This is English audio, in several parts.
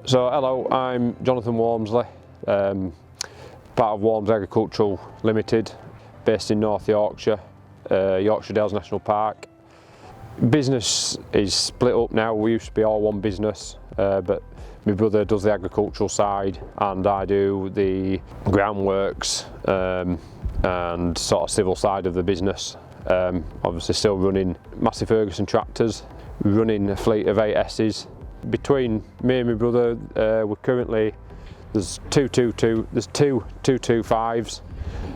So hello, I'm Jonathan Walmsley, part of Walmsley Agricultural Limited, based in North Yorkshire, Yorkshire Dales National Park. Business is split up now. We used to be all one business, but my brother does the agricultural side and I do the groundworks and sort of civil side of the business. Obviously still running Massey Ferguson tractors, running a fleet of 8Ss. Between me and my brother, we're currently, there's two 225s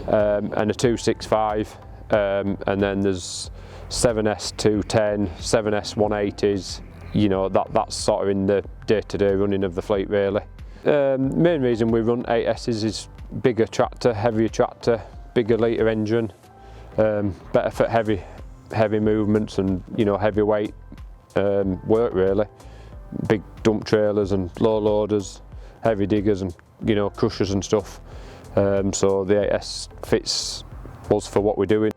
and a 265, and then there's 7S 210, 7S 180s. You know, that's sort of in the day-to-day running of the fleet really. Main reason we run 8Ss is bigger tractor, heavier tractor, bigger litre engine, better for heavy movements and, you know, heavy weight work really. Big dump trailers and low loaders, heavy diggers and, you know, crushers and stuff. So the 8S fits us for what we're doing.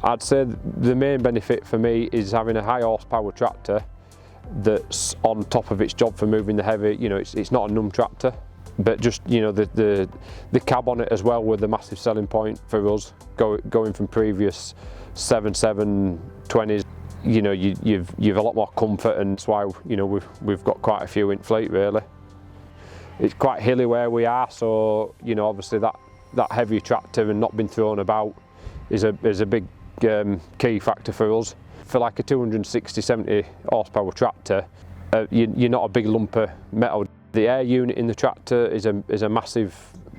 I'd say the main benefit for me is having a high horsepower tractor that's on top of its job for moving the heavy. You know, it's not a numb tractor, but just, you know, the cab on it as well with the massive selling point for us, going from previous 7.720s. You know, you've a lot more comfort, and that's why, you know, we've got quite a few in fleet really. It's quite hilly where we are, so, you know, obviously that heavy tractor and not being thrown about is a big key factor for us. For like a 260-70 horsepower tractor, you're not a big lump of metal. The air unit in the tractor is a massive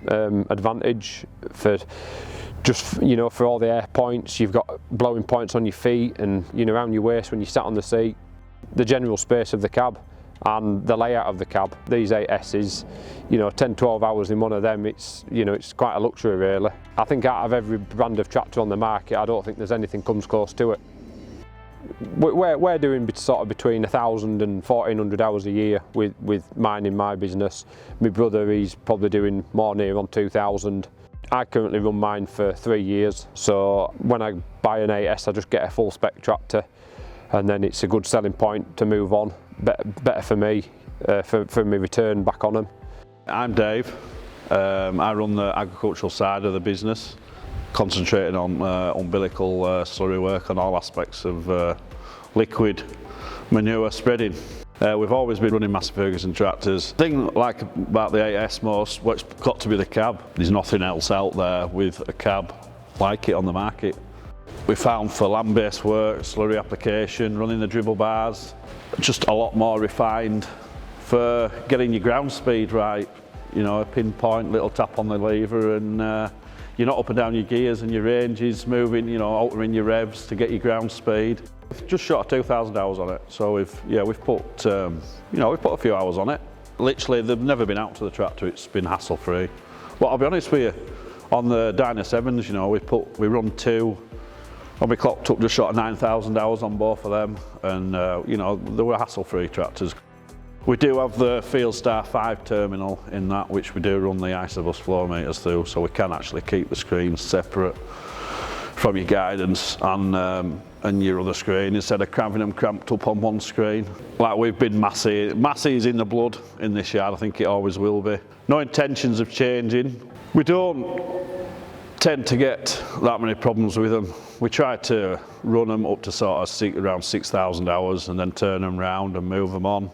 advantage for just, you know, for all the air points. You've got blowing points on your feet and, you know, around your waist when you sat on the seat. The general space of the cab and the layout of the cab. These 8Ss, you know, 10-12 hours in one of them, it's, you know, it's quite a luxury really. I think out of every brand of tractor on the market, I don't think there's anything comes close to it. We're doing sort of between 1,000 and 1,400 hours a year with mine in my business. My brother, he's probably doing more near on 2,000. I currently run mine for 3 years, so when I buy an 8S I just get a full spec tractor, and then it's a good selling point to move on. Better for me, for my return back on them. I'm Dave. I run the agricultural side of the business, concentrating on umbilical slurry work on all aspects of liquid manure spreading. We've always been running Massey Ferguson tractors. The thing I like about the 8S most, what's got to be the cab. There's nothing else out there with a cab like it on the market. We found for land-based work, slurry application, running the dribble bars, just a lot more refined for getting your ground speed right. You know, a pinpoint little tap on the lever, and you're not up and down your gears and your range is moving, you know, altering your revs to get your ground speed. We've just shot 2,000 hours on it, so we've put you know, we've put a few hours on it. Literally, they've never been out to the tractor. It's been hassle-free. But I'll be honest with you, on the Dyna 7s, you know, we run 2, and we clocked up just short of 9,000 hours on both of them, and you know, they were hassle-free tractors. We do have the Fieldstar 5 terminal in that, which we do run the Isobus flow meters through, so we can actually keep the screens separate from your guidance and your other screen, instead of having them cramped up on one screen. Like we've been Massey. Massey is in the blood in this yard, I think it always will be. No intentions of changing. We don't tend to get that many problems with them. We try to run them up to sort of around 6,000 hours and then turn them round and move them on.